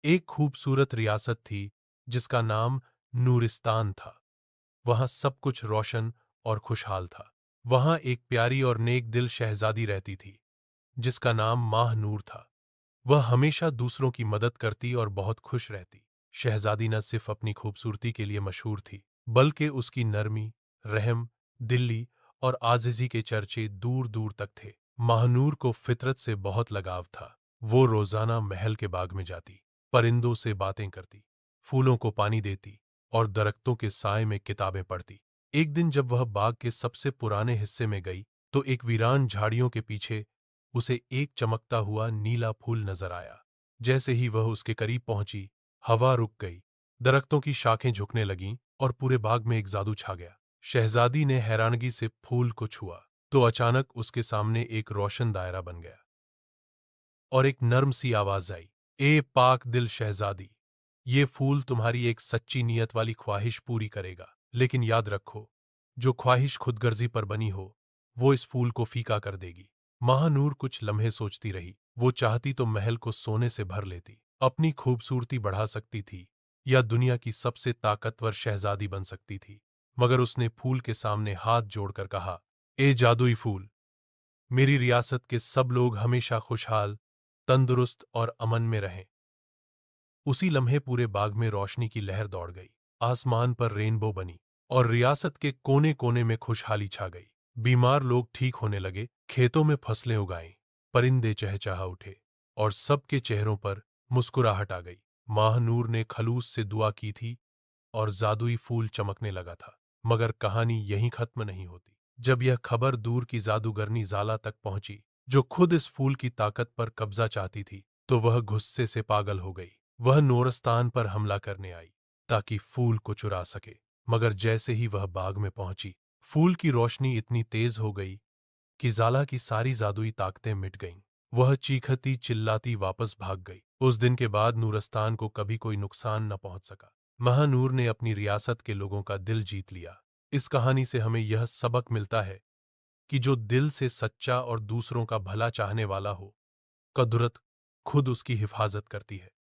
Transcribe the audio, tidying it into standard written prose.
एक खूबसूरत रियासत थी जिसका नाम नूरिस्तान था। वहां सब कुछ रोशन और खुशहाल था। वहां एक प्यारी और नेक दिल शहजादी रहती थी जिसका नाम माह नूर था। वह हमेशा दूसरों की मदद करती और बहुत खुश रहती। शहजादी न सिर्फ अपनी खूबसूरती के लिए मशहूर थी, बल्कि उसकी नरमी, रहम, दिल्ली और आजिज़ी के चर्चे दूर दूर तक थे। महानूर को फितरत से बहुत लगाव था। वो रोजाना महल के बाग में जाती, परिंदों से बातें करती, फूलों को पानी देती और दरख्तों के साए में किताबें पढ़ती। एक दिन जब वह बाग के सबसे पुराने हिस्से में गई तो एक वीरान झाड़ियों के पीछे उसे एक चमकता हुआ नीला फूल नजर आया। जैसे ही वह उसके करीब पहुंची, हवा रुक गई, दरख्तों की शाखें झुकने लगीं और पूरे बाग में एक जादू छा गया। शहजादी ने हैरानगी से फूल को छुआ तो अचानक उसके सामने एक रोशन दायरा बन गया और एक नर्म सी आवाज आई, ए पाक दिल शहजादी, ये फूल तुम्हारी एक सच्ची नीयत वाली ख्वाहिश पूरी करेगा। लेकिन याद रखो, जो ख्वाहिश खुदगर्जी पर बनी हो, वो इस फूल को फीका कर देगी। महानूर कुछ लम्हे सोचती रही। वो चाहती तो महल को सोने से भर लेती, अपनी खूबसूरती बढ़ा सकती थी, या दुनिया की सबसे ताकतवर शहजादी बन सकती थी। मगर उसने फूल के सामने हाथ जोड़कर कहा, ए जादुई फूल, मेरी रियासत के सब लोग हमेशा खुशहाल, तंदुरुस्त और अमन में रहें। उसी लम्हे पूरे बाग में रोशनी की लहर दौड़ गई, आसमान पर रेनबो बनी और रियासत के कोने कोने में खुशहाली छा गई। बीमार लोग ठीक होने लगे, खेतों में फसलें उगाईं, परिंदे चहचहा उठे और सबके चेहरों पर मुस्कुराहट आ गई। महानूर ने खलूस से दुआ की थी और जादुई फूल चमकने लगा था। मगर कहानी यहीं खत्म नहीं होती। जब यह खबर दूर की जादूगरनी ज़ाला तक पहुंची, जो खुद इस फूल की ताकत पर कब्जा चाहती थी, तो वह गुस्से से पागल हो गई। वह नूरस्तान पर हमला करने आई ताकि फूल को चुरा सके। मगर जैसे ही वह बाग में पहुंची, फूल की रोशनी इतनी तेज हो गई कि ज़ाला की सारी जादुई ताकतें मिट गईं। वह चीखती चिल्लाती वापस भाग गई। उस दिन के बाद नूरस्तान को कभी कोई नुकसान न पहुंच सका। महानूर ने अपनी रियासत के लोगों का दिल जीत लिया। इस कहानी से हमें यह सबक मिलता है कि जो दिल से सच्चा और दूसरों का भला चाहने वाला हो, कुदरत खुद उसकी हिफाजत करती है।